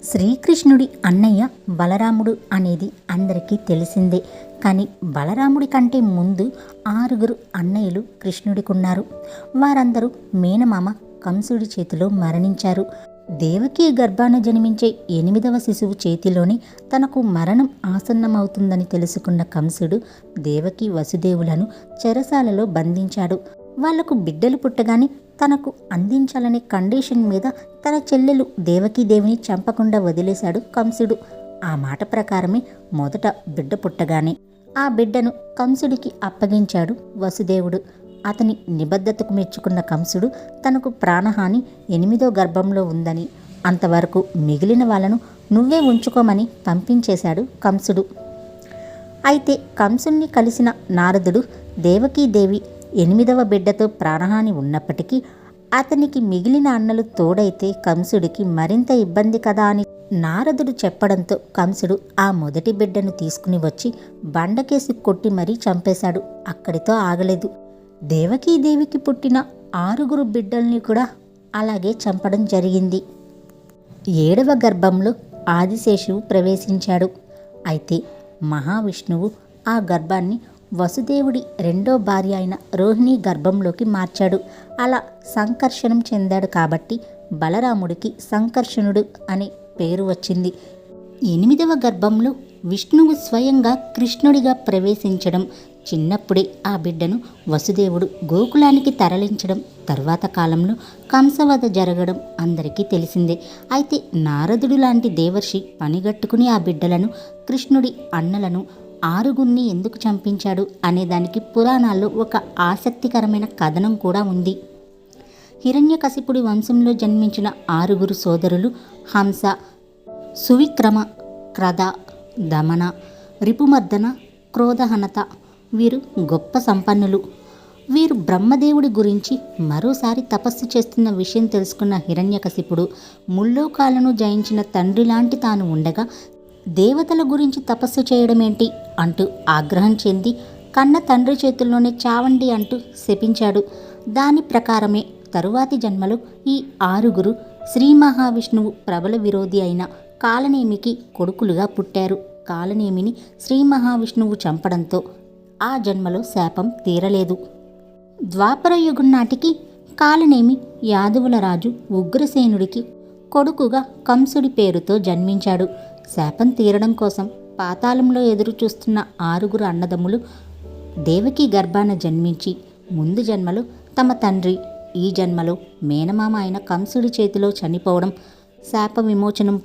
శ్రీకృష్ణుడి అన్నయ్య బలరాముడు అనేది అందరికీ తెలిసిందే. కానీ బలరాముడి కంటే ముందు 6 అన్నయ్యలు కృష్ణుడికున్నారు. వారందరూ మేనమామ కంసుడి చేతిలో మరణించారు. దేవకీ గర్భాన జన్మించే 8వ శిశువు చేతిలోనే తనకు మరణం ఆసన్నమవుతుందని తెలుసుకున్న కంసుడు దేవకీ వసుదేవులను చెరసాలలో బంధించాడు. వాళ్లకు బిడ్డలు పుట్టగానే తనకు అందించాలనే కండిషన్ మీద తన చెల్లెలు దేవకీదేవిని చంపకుండా వదిలేశాడు కంసుడు. ఆ మాట ప్రకారమే మొదట బిడ్డ పుట్టగానే ఆ బిడ్డను కంసుడికి అప్పగించాడు వసుదేవుడు. అతని నిబద్ధతకు మెచ్చుకున్న కంసుడు తనకు ప్రాణహాని 8వ గర్భంలో ఉందని, అంతవరకు మిగిలిన వాళ్ళను నువ్వే ఉంచుకోమని పంపించేశాడు కంసుడు. అయితే కంసుణ్ణి కలిసిన నారదుడు దేవకీదేవి 8వ బిడ్డతో ప్రాణహాని ఉన్నప్పటికీ అతనికి మిగిలిన అన్నలు తోడైతే కంసుడికి మరింత ఇబ్బంది కదా అని నారదుడు చెప్పడంతో కంసుడు ఆ మొదటి బిడ్డను తీసుకుని వచ్చి బండకేసి కొట్టి మరీ చంపేశాడు. అక్కడితో ఆగలేదు. దేవకీదేవికి పుట్టిన 6 బిడ్డల్ని కూడా అలాగే చంపడం జరిగింది. 7వ గర్భంలో ఆదిశేషువు ప్రవేశించాడు. అయితే మహావిష్ణువు ఆ గర్భాన్ని వసుదేవుడి 2వ భార్య అయిన రోహిణి గర్భంలోకి మార్చాడు. అలా సంకర్షణం చెందాడు కాబట్టి బలరాముడికి సంకర్షణుడు అనే పేరు వచ్చింది. 8వ గర్భంలో విష్ణువు స్వయంగా కృష్ణుడిగా ప్రవేశించడం, చిన్నప్పుడే ఆ బిడ్డను వసుదేవుడు గోకులానికి తరలించడం, తర్వాత కాలంలో కంసవధ జరగడం అందరికీ తెలిసిందే. అయితే నారదుడు లాంటి దేవర్షి పనిగట్టుకుని ఆ బిడ్డలను, కృష్ణుడి అన్నలను 6 ఎందుకు చంపించాడు అనేదానికి పురాణాల్లో ఒక ఆసక్తికరమైన కథనం కూడా ఉంది. హిరణ్యకశిపుడి వంశంలో జన్మించిన 6 సోదరులు హంస, సువిక్రమ, క్రద, దమన, రిపుమర్దన, క్రోధహనత. వీరు గొప్ప సంపన్నులు. వీరు బ్రహ్మదేవుడి గురించి మరోసారి తపస్సు చేస్తున్న విషయం తెలుసుకున్న హిరణ్యకశిపుడు ముల్లోకాలను జయించిన తండ్రి లాంటి తాను ఉండగా దేవతల గురించి తపస్సు చేయడమేంటి అంటూ ఆగ్రహం చెంది కన్న తండ్రి చేతుల్లోనే చావండి అంటూ శపించాడు. దాని ప్రకారమే తరువాతి జన్మలో ఈ 6 శ్రీ మహావిష్ణువు ప్రబల విరోధి అయిన కాలనేమికి కొడుకులుగా పుట్టారు. కాలనేమిని శ్రీ మహావిష్ణువు చంపడంతో ఆ జన్మలో శాపం తీరలేదు. ద్వాపర యుగం నాటికి కాలనేమి యాదవుల రాజు ఉగ్రసేనుడికి కొడుకుగా కంసుడి పేరుతో జన్మించాడు. శాపం తీరడం కోసం పాతాళంలో ఎదురు చూస్తున్న 6 అన్నదమ్ములు దేవకీ గర్భాన జన్మించి ముందు జన్మలో తమ తండ్రి, ఈ జన్మలో మేనమామ అయిన కంసుడి చేతిలో చనిపోవడం, శాప విమోచనం